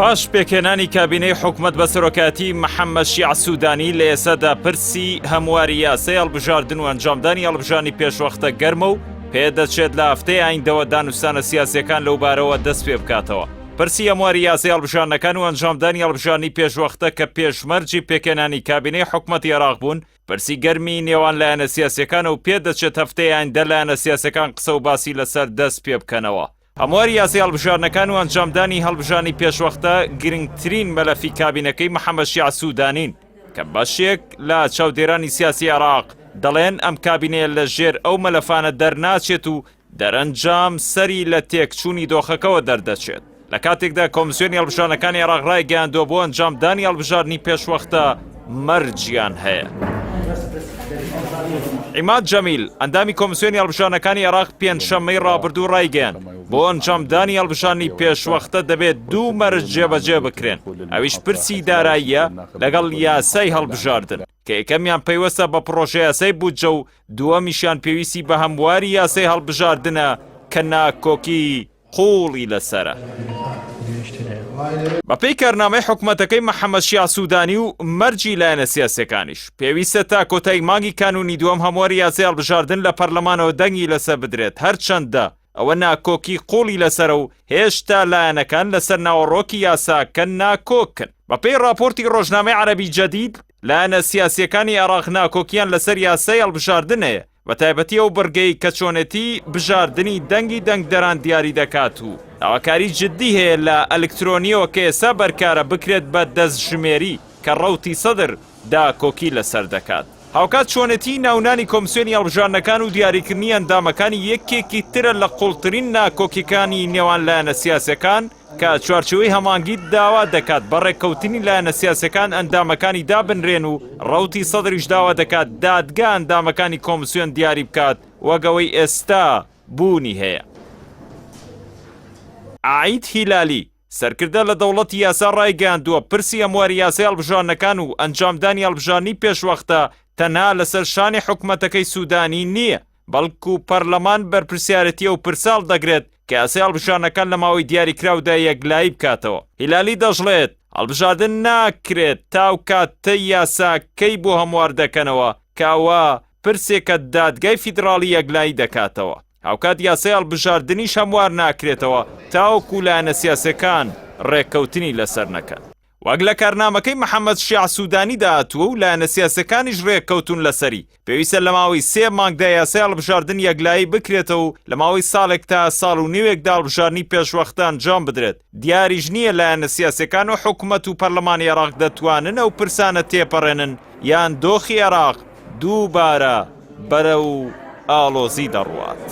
پاش پێکێنانی کابینەی حکومەت بە سەرۆکاتی محەممەد شیع سوودانی لە ئێسادا پرسی هەمواری یاسای هەڵبژاردن و ئەنجامدانی هەڵبژانی پێشوەختە گەرمە و پێدەچێت لە هەفتەی ئایندەوە دانوستانە سیاسیەکان لەو بارەوە دەست پێ بکاتەوە. پرسی هەمواری یاسای هەڵبژاردنەکان و ئەنجامدانی هەڵبژانی پێشوەختە کە پێشمەرجی پێکێنانی کابینەی حکومەتی عێراق بوون، پرسی گەرمی نێوان لایەنە سیاسیەکان و پێدەچێت هەفتەی ئایندە لایەنە سیاسیەکان قسە و باسی لەسەر دەست پێ بکەنەوە. هەمواری یاسای هەڵبژاردنەکان و ئەنجامدانی هەڵبژانی پێشوەختە گرنگترین مەلەفی کابینەکەی محەممەد شیع سوودانین کە بەشێک لە چاودێرانی سیاسی عێراق دەڵێن ئەم کابینەیە لە ژێر ئەو مەلەفانە دەرناچێت و دەرەنجام سەری لە تێکچوونی دۆخەکەەوە دەردەچێت. لە کاتێکدا کۆمیسیۆنی هەڵبژاردنەکانی عێراق ڕایگەیاندووە بۆ ئەنجامدانی هەڵبژاردنی پێشوەختە مەرجیان هەیە. عیماد جەمیل ئەندامی کۆمیسیۆنی هەڵبژاردنەکانی عێراق پێنجشەممەی ڕابردوو ڕایگەیاند بۆ ئەنجامدانی هەڵبژاردنی پێشوەختە دەبێت دوو مەرج جێبەجێ بکرێن. ئەویش پرسی داراییە لەگەڵ یاسای هەڵبژاردن کە یەکەمیان پەیوەستە بە پرۆژە یاسای بودجە و دووەمیشیان پێویستی بە هەمواری یاسای هەڵبژاردنە کە ناکۆکی قوڵی لەسرە. بەپێی کارنامەی حکومەتەکەی محەممەد شیع سوودانی و مەرجی لایەنە سیاسیەکانیش پێویستە تا کۆتایی مانگی کانونی دووەم هەمواری یاسای هەڵبژاردن لە پەرلەمانەوە دەنگی لەسەر بدرێت، هەرچەندە ئەوە ناکۆکی قوڵی لەسرە و هێشتا لایەنەکان لەسەر ناوەڕۆکی یاساکە ناکۆکن. بەپێی راپۆرتی ڕۆژنامەی عەرەبی جەدید لایەنە سیاسیەکانی عێراق ناکۆکیان لەسەر یاسای هەڵبژاردن هەیە، بە تایبەتی ئەو بڕگەی کە چۆنێتی بژاردننی دەنگی دەنگدەران دیاری دەکات و داواکاری جددی هەیە لە ئەلکترۆنیەوە کە ئێستا بەرکارە بکرێت بە دەستژمێری کە ڕەوتی سەدر داکۆکی لەسەر دەکات. هاوکات چۆنێتی ناونانی کۆمیسیۆنی هەڵبژاردنەکان و دیاریکردنی ئەندامەکانی یەکێکی ترە لە قوڵترین ناکۆکیەکانی نێوان لایەنە سیاسیەکان کە چوارچێوەی هەمانگیت داوا دەکات بە ڕێککەوتنی لایەنە سیاسیەکان ئەندامەکانی دابنرێن و ڕەوتی سەدریش داوا دەکات دادگا ئەندامەکانی کۆمیسیۆن دیاری بکات وەگەوەی ئێستا بوونی هەیە. عید هیلالی سەرکردە لە دەوڵەتی یاسا ڕایگەیاندووە پرسی هەمواری یاسای هەڵبژاردنەکان و ئەنجامدانی هەڵبژاردنی پێشوەختە تەنها لەسەر شانی حکومەتەکەی سوودانی نییە، بەڵکو پەرلەمان بەرپرسیارەتیە و پرساڵ دەگرێت کە یاسای هەڵبژاردنەکان لە ماوەی دیاریکراودا یەکلایی بکاتەوە. هیلالی دەژڵێت هەڵبژاردن ناکرێت تاو کاتە یاساکەی بۆ هەموار دەکەنەوە کاوە پرسێکە دادگای فیدراڵی یەکلایی دەکاتەوە. هاوکات یاسای هەڵبژاردنیش هەموار ناکرێتەوە تاوەکو لایەنە سیاسیەکان ڕێککەوتنی لەسەر نەکەن. وەک لە کارنامەکەی محەممەد شیع سوودانی داهاتووە و لایەنە سیاسیەکانیش ڕێککەوتون لەسەری پێویستە لە ماوەی 3 مانگدا یاسای هەڵبژاردن یەکلایی بکرێتەوە و لە ماوەی ساڵێک تا ساڵ و نیوێکدا هەڵبژاردنی پێشوەختە ئەنجام بدرێت. دیاریش نییە لایەنە سیاسیەکان و حکومەت و پەرلەمانی عێراق دەتوانن ئەو پرسانە تێپەڕێنن یان دۆخی عێراق دووبارە بەرەو ئاڵۆزی دەڕوات.